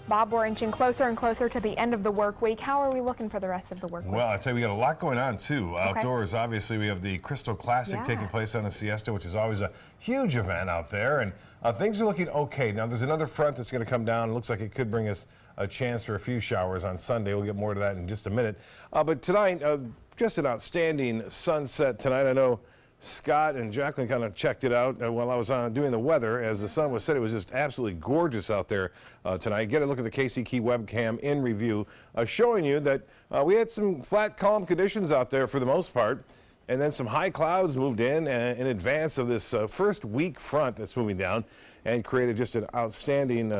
Bob, we're inching closer and closer to the end of the work week. How are we looking for the rest of the work week? Well, I tell you, we got a lot going on too. Okay. Outdoors, obviously, we have the Crystal Classic taking place on the Siesta, which is always a huge event out there, and things are looking okay. Now, there's another front that's going to come down. It looks like it could bring us a chance for a few showers on Sunday. We'll get more to that in just a minute. But tonight, just an outstanding sunset tonight. I know Scott and Jacqueline kind of checked it out while I was doing the weather. As the sun was set, it was just absolutely gorgeous out there tonight. Get a look at the KCKey webcam in review, showing you that we had some flat, calm conditions out there for the most part, and then some high clouds moved in advance of this first weak front that's moving down and created just an outstanding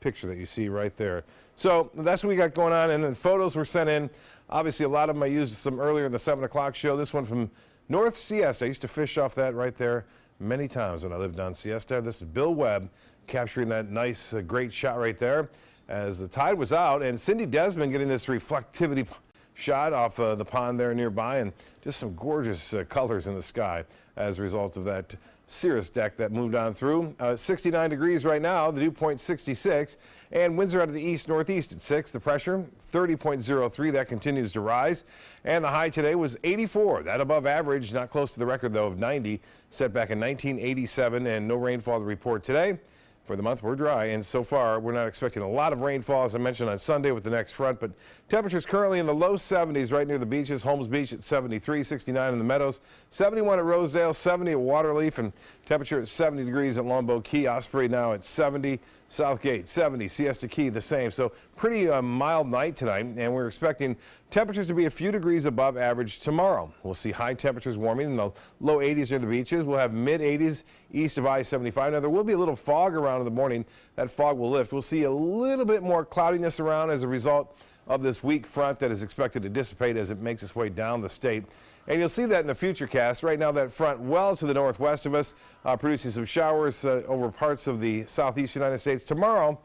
picture that you see right there. So that's what we got going on, and then photos were sent in. Obviously, a lot of them I used some earlier in the 7 o'clock show. This one from North Siesta. I used to fish off that right there many times when I lived on Siesta. This is Bill Webb capturing that nice, great shot right there as the tide was out, and Cindy Desmond getting this reflectivity shot off the pond there nearby, and just some gorgeous colors in the sky as a result of that cirrus deck that moved on through. 69 degrees right now, the dew point 66, and winds are out of the east-northeast at 6. The pressure 30.03, that continues to rise, and the high today was 84. That above average, not close to the record though of 90, set back in 1987, and no rainfall to report today. For the month, we're dry, and so far, we're not expecting a lot of rainfall, as I mentioned, on Sunday with the next front, but temperatures currently in the low 70s right near the beaches. Holmes Beach at 73, 69 in the Meadows, 71 at Rosedale, 70 at Waterleaf, and temperature at 70 degrees at Longboat Key. Osprey now at 70, Southgate 70, Siesta Key the same. So pretty mild night tonight, and we're expecting temperatures to be a few degrees above average tomorrow. We'll see high temperatures warming in the low 80s near the beaches. We'll have mid 80s east of I-75. Now, there will be a little fog around in the morning. That fog will lift. We'll see a little bit more cloudiness around as a result of this weak front that is expected to dissipate as it makes its way down the state. And you'll see that in the futurecast. Right now, that front well to the northwest of us, producing some showers over parts of the southeast United States. Tomorrow,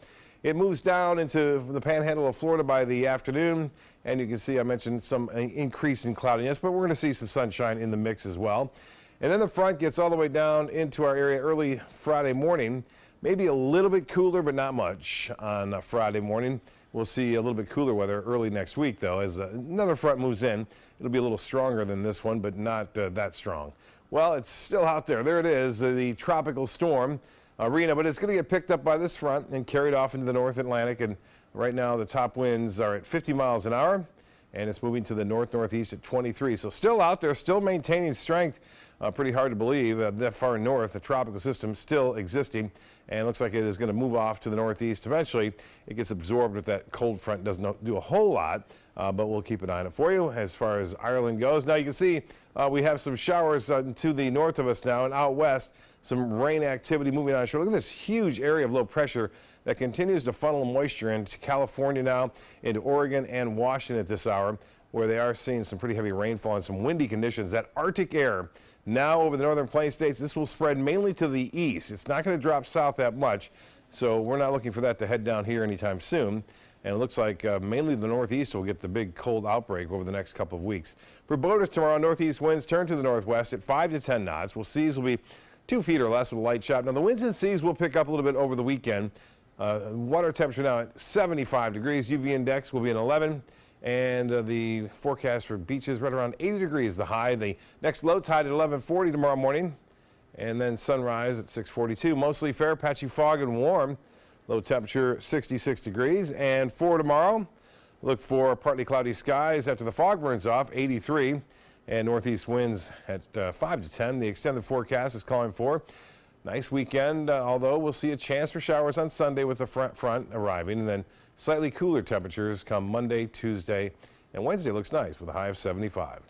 it moves down into the panhandle of Florida by the afternoon, and you can see I mentioned some increase in cloudiness, but we're going to see some sunshine in the mix as well. And then the front gets all the way down into our area early Friday morning, maybe a little bit cooler, but not much on Friday morning. We'll see a little bit cooler weather early next week, though, as another front moves in. It'll be a little stronger than this one, but not that strong. Well, it's still out there. There it is, the tropical storm, Rena, but it's going to get picked up by this front and carried off into the North Atlantic. And right now, the top winds are at 50 miles an hour, and it's moving to the north-northeast at 23. So still out there, still maintaining strength. Pretty hard to believe that far north, the tropical system still existing, and it looks like it is going to move off to the northeast. Eventually, it gets absorbed with that cold front. Doesn't do a whole lot, but we'll keep an eye on it for you as far as Ireland goes. Now you can see we have some showers to the north of us now, and out west, some rain activity moving on shore. Look at this huge area of low pressure that continues to funnel moisture into California now, into Oregon and Washington at this hour, where they are seeing some pretty heavy rainfall and some windy conditions. That Arctic air now over the northern plain states, this will spread mainly to the east. It's not going to drop south that much, so we're not looking for that to head down here anytime soon. And it looks like mainly the northeast will get the big cold outbreak over the next couple of weeks. For boaters tomorrow, northeast winds turn to the northwest at 5 to 10 knots. Seas will be 2 feet or less with a light chop. Now, the winds and seas will pick up a little bit over the weekend. Water temperature now at 75 degrees. UV index will be an 11. And the forecast for beaches right around 80 degrees, the high. The next low tide at 11:40 tomorrow morning, and then sunrise at 6:42. Mostly fair, patchy fog and warm. Low temperature 66 degrees. And for tomorrow, look for partly cloudy skies after the fog burns off, 83. And northeast winds at 5 to 10. The extended forecast is calling for nice weekend, although we'll see a chance for showers on Sunday with the front arriving, and then slightly cooler temperatures come Monday, Tuesday, and Wednesday looks nice with a high of 75.